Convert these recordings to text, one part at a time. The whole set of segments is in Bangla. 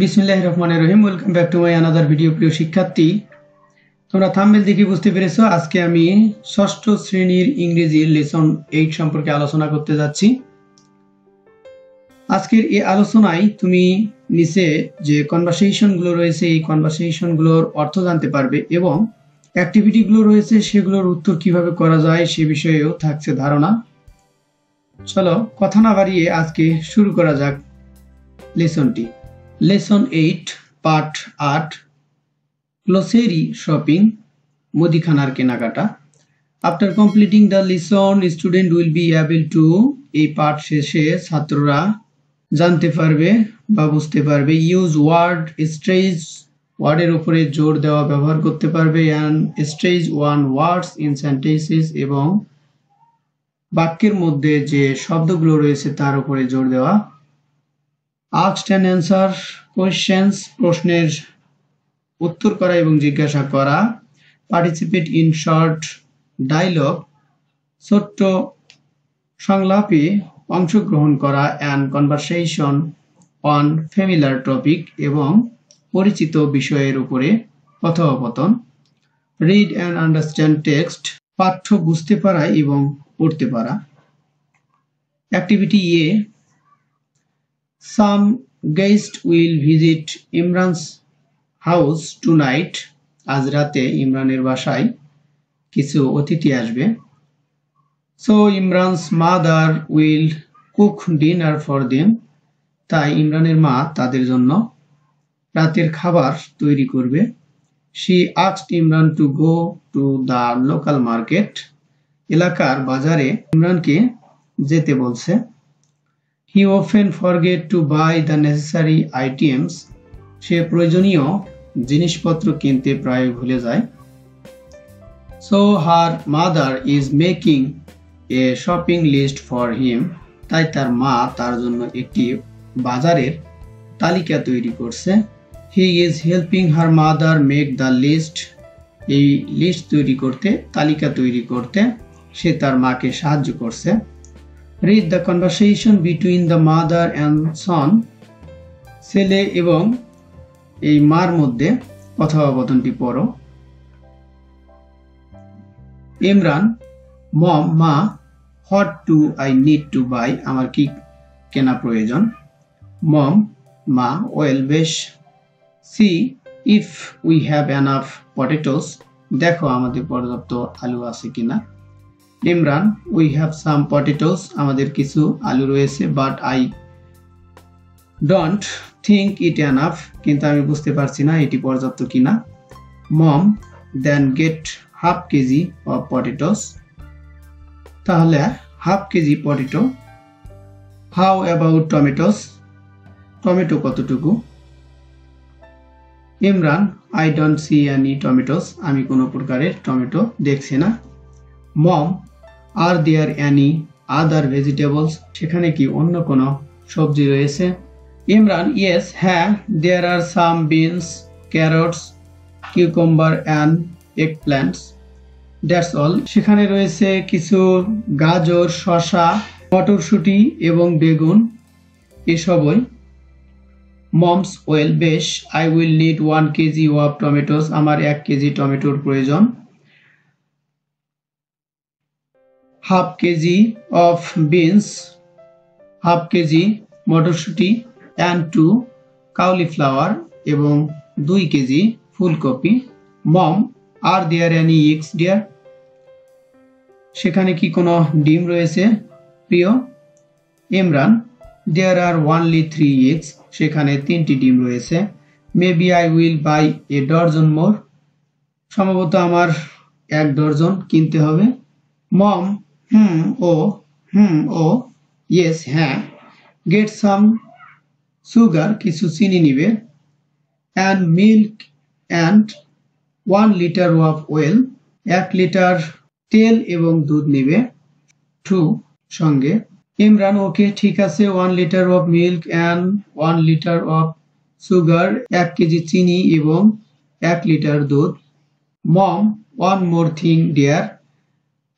বিসমিল্লাহির রহমানির রহিম। Welcome back to my another video. প্রিয় শিক্ষার্থী, তোমরা থাম্বনেল দেখে বুঝতে পেরেছো আজকে আমি ষষ্ঠ শ্রেণীর ইংরেজির লেসন 8 সম্পর্কে আলোচনা করতে যাচ্ছি। আজকের এই আলোচনায় তুমি নিচে যে কনভারসেশনগুলো রয়েছে এই কনভারসেশনগুলোর অর্থ জানতে পারবে এবং অ্যাক্টিভিটিগুলো রয়েছে সেগুলোর উত্তর কিভাবে করা যায় সে বিষয়েও থাকছে ধারণা। চলো কথা না বাড়িয়ে আজকে শুরু করা যাক লেসনটি। Lesson 8 Part 8 Grocery Shopping মুদিখানার কেনাকাটা। After completing the lesson, student will be able to এই পাঠ শেষে ছাত্ররা জানতে পারবে বা বুঝতে পারবে use word stress ওয়ার্ডের উপরে জোর দেওয়া ব্যবহার করতে পারবে and stress one words in sentences এবং বাক্যের মধ্যে যে শব্দগুলো রয়েছে তার উপরে জোর দেওয়া। Asked and answer questions প্রশ্নের উত্তর করা এবং জিজ্ঞাসা করা। Participate in short dialogue ছোট্ট সংলাপে অংশগ্রহণ করা and conversation on familiar topic এবং পরিচিত বিষয়ের উপরে কথোপকথন। Read and understand text পাঠ্য বুঝতে পারা এবং পড়তে পারা। Activity A Some guests will visit Imran's house tonight. আজ রাতে ইমরানের বাসায় কিছু অতিথি আসবে। So Imran's mother will cook dinner for them. তাই ইমরানের মা তাদের জন্য রাতের খাবার তৈরি করবে। She asked Imran to go to the local market. এলাকার বাজারে ইমরানকে যেতে বলছে। He often forget to buy the necessary items. সে প্রয়োজনীয় জিনিসপত্র কিনতে প্রায় ভুলে যায়। So her mother is making a shopping list for him. তাই তার মা তার জন্য একটি বাজারের তালিকা তৈরি করছে। He is helping her mother make the list. এই লিস্ট তৈরি করতে, তালিকা তৈরি করতে সে তার মাকে সাহায্য করছে। Read the conversation between the mother and son. ছেলে এবং এই মার মধ্যে কথোপকথনটি পড়ো। ইমরান মম মা what do I need to buy? আমার কি কেনা প্রয়োজন? মম মা well বেশ see if we have enough potatoes. দেখো আমাদের পর্যাপ্ত আলু আছে কিনা। Imran we have some potatoes. আমাদের কিছু আলু রয়েছে but I don't think it enough. কিন্তু আমি বুঝতে পারছি না এটি পর্যাপ্ত কিনা। মম then get half kg of potatoes. তাহলে half KG potato. How about tomatoes? Tomato কতটুকু? Imran I don't see any tomatoes. আমি কোনো প্রকারের টমেটো দেখছি না। মম Are there any other vegetables? সেখানে কি অন্য কোনো সবজি রয়েছে? ইমরান Yes, হ্যাঁ there are some beans, carrots, cucumber and eggplants. That's all. সেখানে রয়েছে কিছু গাজর, শসা, মটরশুঁটি এবং বেগুন এসবই। মমস ওয়েল বেশ I will need 1 kg of tomatoes. আমার 1 কেজি টমেটোর প্রয়োজন। Half KG of beans, half KG মটরশুঁটি and 2 cauliflower এবং 2 কেজি ফুলকপি। মম Are there any eggs dear? সেখানে কি কোনো ডিম রয়েছে প্রিয়? Imran There are only 3 eggs. সেখানে 3টি ডিম রয়েছে। Maybe I will buy a dozen more. সম্ভবত আমার 1 ডজন কিনতে হবে। মম ও yes হ্যাঁ get some sugar কিছু চিনি নিবে and milk and 1 liter of oil 1 litre তেল এবং দুধ নিবে। 2 সঙ্গে। ইমরান ওকে ঠিক আছে 1 liter of milk and 1 liter of sugar 1 KG চিনি এবং 1 লিটার দুধ। মম one more thing dear.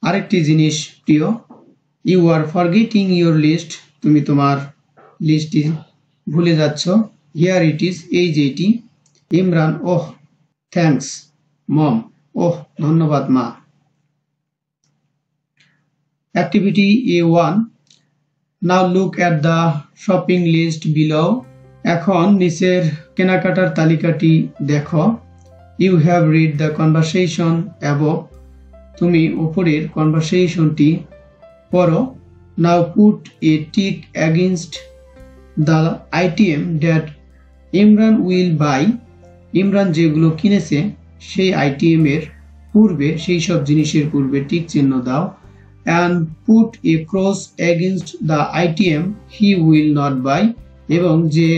আরেকটি জিনিস প্রিয়। You are forgetting your list. তুমি তোমার লিস্টটি ভুলে যাচ্ছ। হিয়ার ইট ইজ, এই যে এটি। ইমরান, ওহ থ্যাঙ্কস মম, ওহ ধন্যবাদ মা। Activity A1, now look at the shopping list below. এখন নিচের কেনাকাটার তালিকাটি দেখো। You have read the conversation above, তুমি উপরের কনভারসেশনটি পড়ো। Now put a tick against the item that Imran will buy, Imran যেগুলো কিনেছে সেই আইটেমের পূর্বে, সেই সব জিনিসের পূর্বে টিক চিহ্ন দাও। And put a cross against the item he will not buy, এবং যে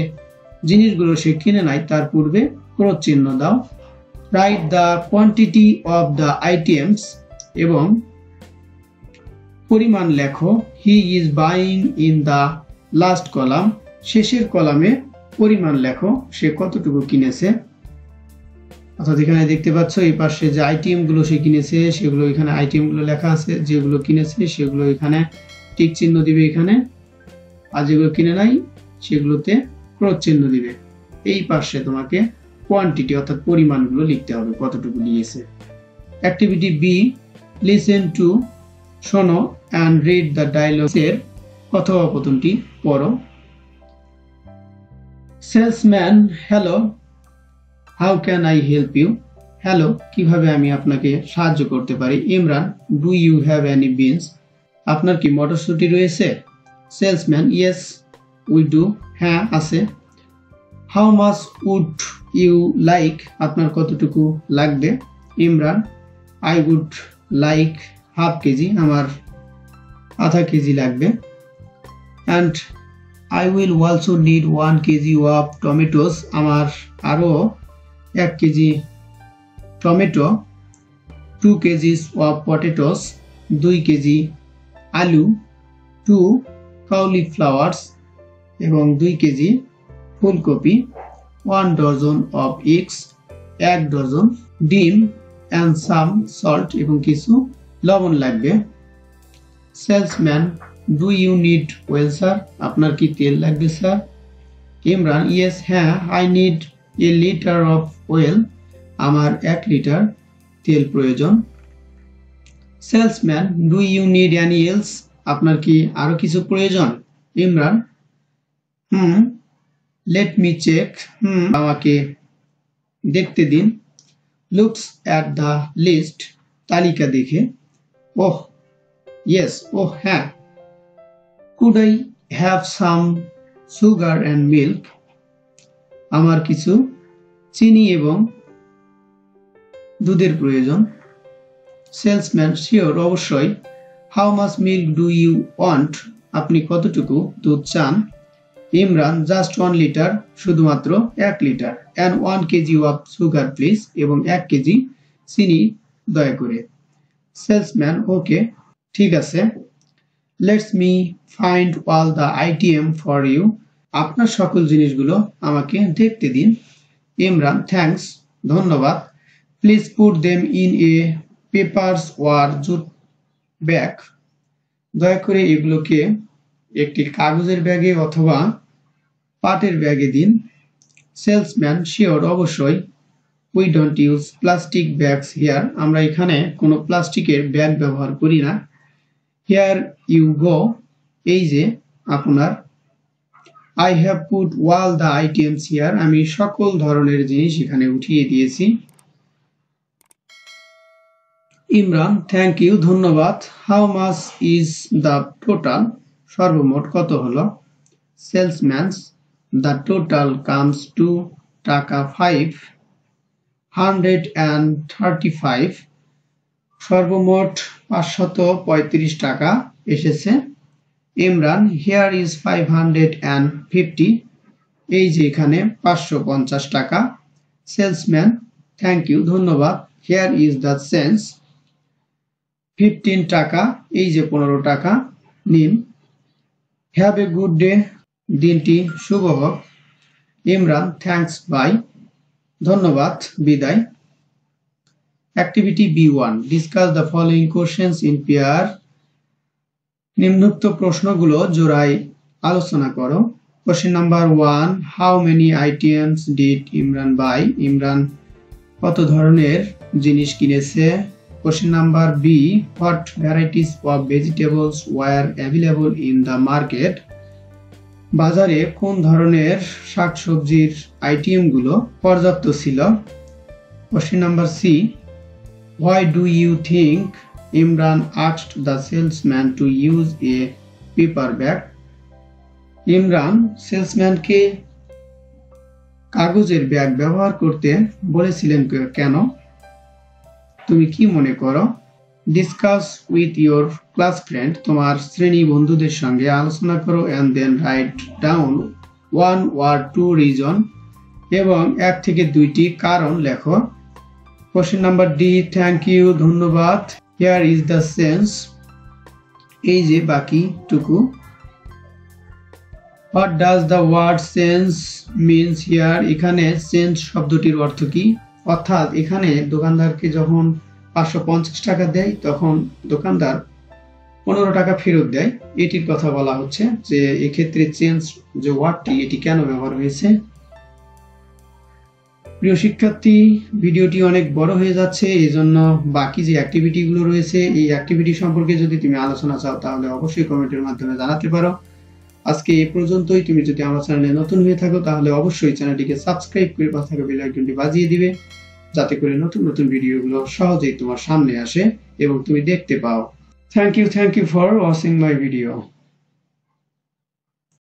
জিনিসগুলো সে কিনে নাই তার পূর্বে ক্রস চিহ্ন দাও। Write the quantity of the items, এবং পরিমাণ লেখো। He is buying in the last column, শেষের কলামে পরিমাণ লেখো, সে কতটুকু কিনেছে। অর্থাৎ এখানে দেখতে পাচ্ছ এই পাশে যে আইটেমগুলো সে কিনেছে সেগুলো এখানে আইটেমগুলো লেখা আছে, যেগুলো কিনেছে সেগুলো এখানে টিক চিহ্ন দিবে এখানে, আর যেগুলো কিনে নাই সেগুলোতে ক্রস চিহ্ন দিবে। এই পাশে তোমাকে কোয়ান্টিটি অর্থাৎ পরিমাণগুলো লিখতে হবে কতটুকু নিয়েছে। অ্যাক্টিভিটি বি, লিসেন টু, শোনো, অ্যান্ড রিড দ্য ডায়লগস, এর কথোপকথনটি পড়ো। Salesman, hello, how can I help you, hello কিভাবে আমি আপনাকে সাহায্য করতে পারি। Imran, do you have any beans, আপনার কি মটরশুঁটি রয়েছে। সেলসম্যান, ইয়েস উই ডু, হ্যাঁ আছে। How much would you like, আপনার কতটুকু লাগবে। Imran, I would like half kg, আমার আধা কেজি লাগবে। And I will also need 1 kg of tomatoes, আমার আরও 1 kg tomato. 2 kgs of potatoes, 2 kg আলু। 2 cauliflowers, এবং 2 কেজি ফুলকপি। 1 ডজন অফ এগস, 1 ডজন ডিম। অ্যান্ড সাম সল্ট, এবং কিছু লবণ লাগবে। Salesman, do you need oil sir, আপনার কি তেল লাগবে স্যার। ইমরান, ইয়েস হ্যাঁ, I need a litre of oil, আমার 1 লিটার তেল প্রয়োজন। Salesman, do you need any else, আপনার কি আরো কিছু প্রয়োজন। ইমরান, লেট মি চেক, আমাকে দেখতে দিন। লুকস অ্যাট দ্য লিস্ট, তালিকা দেখে। ওহ ইয়েস, ওহ হ্যাঁ। Could I have some sugar and milk, আমার কিছু চিনি এবং দুধের প্রয়োজন। সেলসম্যান, শিওর অবশ্যই। How much milk do you want, আপনি কতটুকু দুধ চান। ইমরান, জাস্ট 1 লিটার, শুধুমাত্র 1 litre. And 1 kg of sugar please, এবং 1 কেজি চিনি দয়া করে। সেলসম্যান, ওকে ঠিক আছে। Let's me find all the item for you, আপনার সকল জিনিসগুলো আমাকে দেখতে দিন। ইমরান, থ্যাঙ্কস, ধন্যবাদ। Please put them in a papers or jute bag, দয়া করে এগুলোকে একটি কাগজের ব্যাগে অথবা পাটের ব্যাগে দিন। সেলসম্যান, শিওর অবশ্যই। We don't use plastic bags here, আমরা এখানে কোনো প্লাস্টিকের ব্যাগ ব্যবহার করি না। হিয়ার ইউ গো, এই যে আপনার। I have put all the items here, আমি সকল ধরনের জিনিস এখানে উঠিয়ে দিয়েছি। ইমরান, থ্যাংক ইউ, ধন্যবাদ। How much is the total, সর্বমোট কত হলো। Salesman, the total comes to টাকা 535, সর্বমোট 535 টাকা এসেছে। ইমরান, হিয়ার ইজ 550, এই যে এখানে 550 টাকা। সেলসম্যান, থ্যাংক ইউ, ধন্যবাদ। হিয়ার ইজ দ্য চেঞ্জ, 15 টাকা, এই যে 15 টাকা নিন। হ্যাভ এ গুড ডে, দিনটি শুভ হোক। ইমরান, থ্যাঙ্কস বাই, ধন্যবাদ, বিদায়। Activity B1, discuss the following questions in pair, নিম্নোক্ত প্রশ্নগুলো জোড়ায় আলোচনা করো। Question number 1, how many items did Imran buy? Imran কত ধরনের জিনিস কিনেছে? Question number B, what varieties of vegetables were available in the market? বাজারে কোন ধরনের শাকসবজির আইটেমগুলো পর্যাপ্ত ছিল? Question number C, why do you think Imran asked the salesman to use a paper bag? Imran সেলসম্যানকে কাগজের ব্যাগ ব্যবহার করতে বলেছিলেন কেন? তুমি কি মনে করো? Discuss with your class friend, তোমার শ্রেণী বন্ধুদের সঙ্গে আলোচনা করো and then write down 1 or 2 reason এবং 1 থেকে 2টি কারণ লেখো। Question number D, thank you, ধন্যবাদ, here is the sense, এই যে বাকিটুকু। What does the word sense means here? এখানে sense শব্দটির অর্থ কি? অর্থাৎ এখানে দোকানদারকে যখন 550 টাকা দেয় তখন দোকানদার 15 টাকা ফেরত দেয়, এটির কথা বলা হচ্ছে যে এক্ষেত্রে চেঞ্জ যে ওয়ার্ডটি এটি কেন ব্যবহার হয়েছে। প্রিয় শিক্ষার্থী, ভিডিওটি অনেক বড় হয়ে যাচ্ছে, এজন্য বাকি যে অ্যাক্টিভিটিগুলো রয়েছে এই অ্যাক্টিভিটি সম্পর্কে যদি তুমি আলোচনা চাও তাহলে অবশ্যই কমেন্টের মাধ্যমে জানাতে পারো। আজকে এই পর্যন্তই। তুমি যদি আমার চ্যানেলে নতুন হয়ে থাকো তাহলে অবশ্যই চ্যানেলটিকে সাবস্ক্রাইব করে পাশে থাকা বেল আইকনটি বাজিয়ে দিবে, যাতে করে নতুন নতুন ভিডিওগুলো সহজেই তোমার সামনে আসে এবং তুমি দেখতে পাও। Thank you for watching my video.